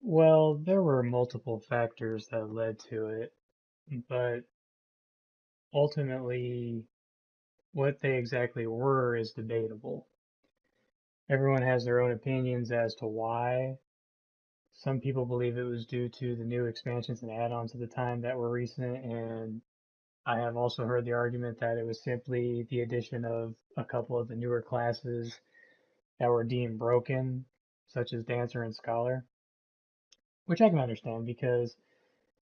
Well, there were multiple factors that led to it, but ultimately, what they exactly were is debatable. Everyone has their own opinions as to why. Some people believe it was due to the new expansions and add-ons at the time that were recent, and I have also heard the argument that it was simply the addition of a couple of the newer classes that were deemed broken, such as Dancer and Scholar, which I can understand because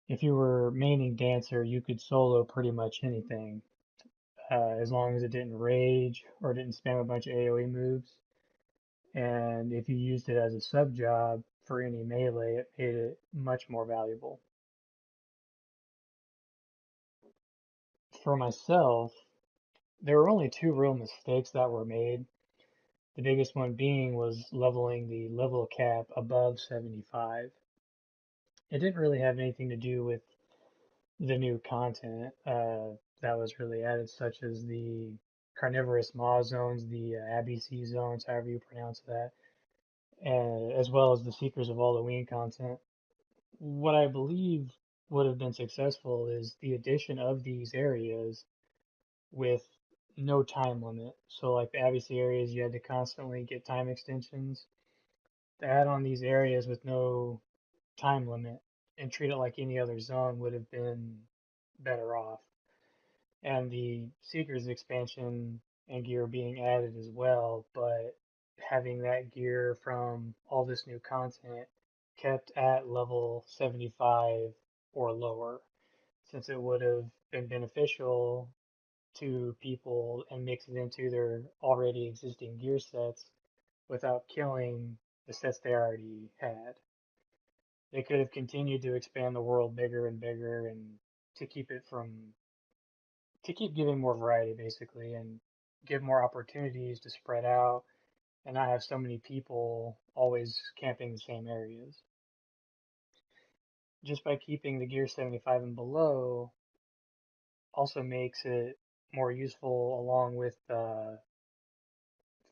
if you were maining Dancer, you could solo pretty much anything, as long as it didn't rage or didn't spam a bunch of AoE moves. And if you used it as a sub job for any melee, it made it much more valuable. For myself, there were only two real mistakes that were made. The biggest one being was leveling the level cap above 75. It didn't really have anything to do with the new content that was really added, such as the carnivorous maw zones, the ABC zones, however you pronounce that, and as well as the Seekers of Halloween content. What I believe would have been successful is the addition of these areas with no time limit. So, like the ABC areas, you had to constantly get time extensions. To add on these areas with no time limit and treat it like any other zone would have been better off. And the Seekers expansion and gear being added as well, but having that gear from all this new content kept at level 75 or lower, since it would have been beneficial to people and mix it into their already existing gear sets without killing the sets they already had. They could have continued to expand the world bigger and bigger and to keep it from to keep giving more variety basically and give more opportunities to spread out and not have so many people always camping the same areas. Just by keeping the gear 75 and below also makes it more useful along with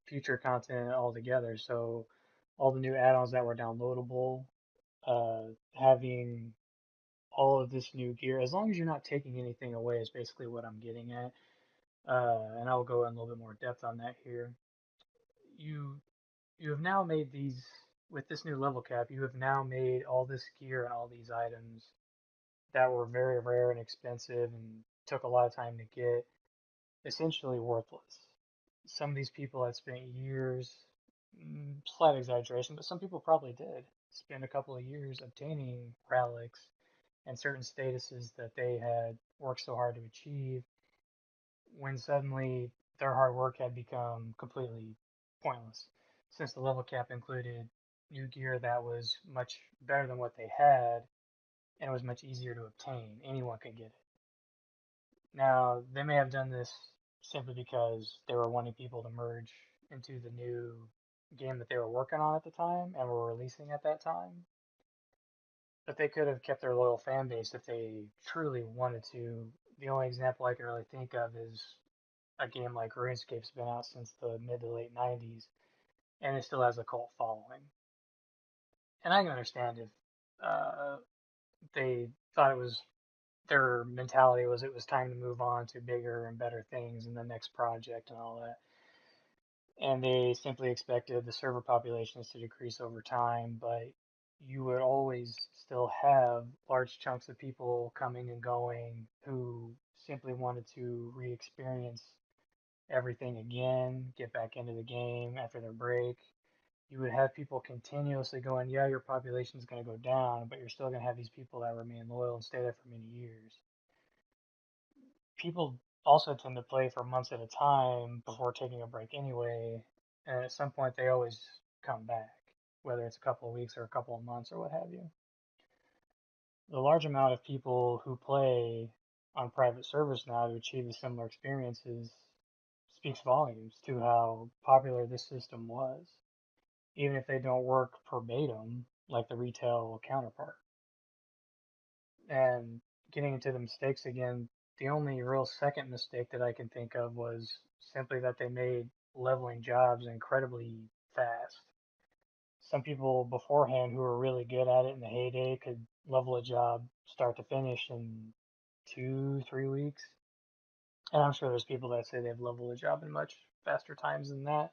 future content altogether. So all the new add-ons that were downloadable, having all of this new gear, as long as you're not taking anything away, is basically what I'm getting at. And I'll go in a little bit more depth on that here. You you have now made these with this new level cap. You have now made all this gear and all these items that were very rare and expensive and took a lot of time to get essentially worthless. Some of these people had spent years, slight exaggeration, but some people probably did spend a couple of years obtaining relics and certain statuses that they had worked so hard to achieve when suddenly their hard work had become completely pointless since the level cap included new gear that was much better than what they had and it was much easier to obtain. Anyone could get it. Now, they may have done this simply because they were wanting people to merge into the new game that they were working on at the time and were releasing at that time. But they could have kept their loyal fan base if they truly wanted to. The only example I can really think of is a game like RuneScape's been out since the mid to late 90s and it still has a cult following. And I can understand if uh, they thought it was their mentality was it was time to move on to bigger and better things in the next project and all that. And they simply expected the server populations to decrease over time, but you would always still have large chunks of people coming and going who simply wanted to re-experience everything again, get back into the game after their break. You would have people continuously going, yeah, your population is going to go down, but you're still going to have these people that remain loyal and stay there for many years. People also tend to play for months at a time before taking a break anyway, and at some point they always come back, whether it's a couple of weeks or a couple of months or what have you. The large amount of people who play on private servers now to achieve a similar experiences speaks volumes to how popular this system was, even if they don't work verbatim like the retail counterpart. And getting into the mistakes again, the only real second mistake that I can think of was simply that they made leveling jobs incredibly fast. some people beforehand who were really good at it in the heyday could level a job start to finish in 2, 3 weeks. And I'm sure there's people that say they've leveled a job in much faster times than that.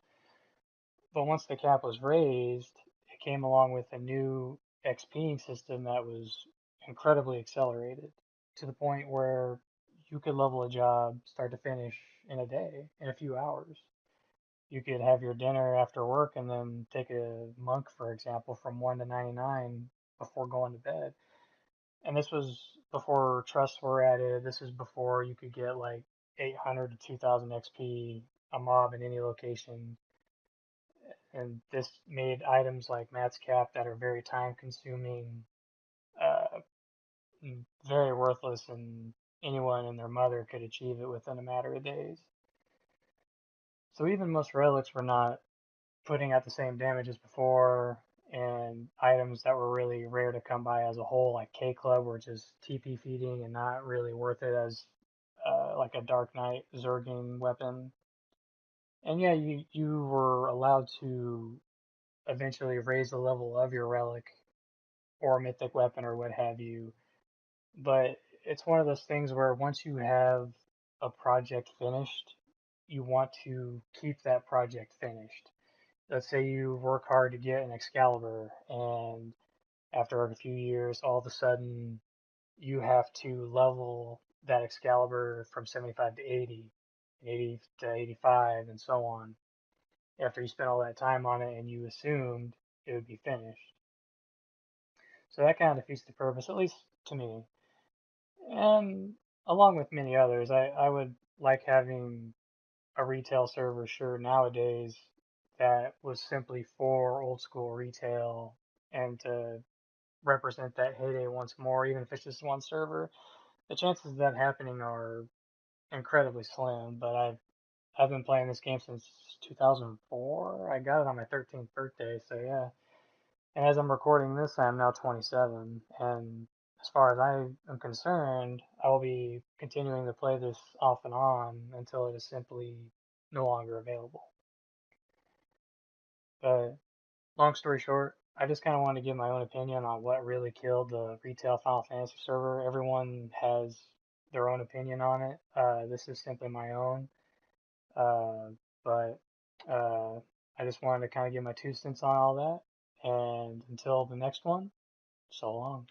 But once the cap was raised, it came along with a new XPing system that was incredibly accelerated to the point where you could level a job start to finish in a day, in a few hours. You could have your dinner after work and then take a monk, for example, from 1 to 99 before going to bed. And this was before trusts were added. This is before you could get like 800 to 2000 XP a mob in any location. And this made items like Matt's Cap that are very time consuming, uh, very worthless, and anyone and their mother could achieve it within a matter of days. So even most relics were not putting out the same damage as before, and items that were really rare to come by as a whole, like K Club, were just TP feeding and not really worth it as like a Dark Knight Zerging weapon. And yeah, you were allowed to eventually raise the level of your relic or mythic weapon or what have you, but it's one of those things where once you have a project finished, you want to keep that project finished. Let's say you work hard to get an Excalibur, and after a few years, all of a sudden you have to level that Excalibur from 75 to 80, and 80 to 85, and so on. After you spent all that time on it and you assumed it would be finished. So that kind of defeats the purpose, at least to me. And along with many others, I would like having a retail server, sure, nowadays that was simply for old school retail and to represent that heyday once more, even if it's just one server. The chances of that happening are incredibly slim, but I've been playing this game since 2004. I got it on my 13th birthday, so yeah. And as I'm recording this, I'm now 27, and as far as I am concerned, I will be continuing to play this off and on until it is simply no longer available. But long story short, I just kind of wanted to give my own opinion on what really killed the retail Final Fantasy server. Everyone has their own opinion on it. This is simply my own. Uh, but uh, I just wanted to kind of give my 2 cents on all that. And until the next one, so long.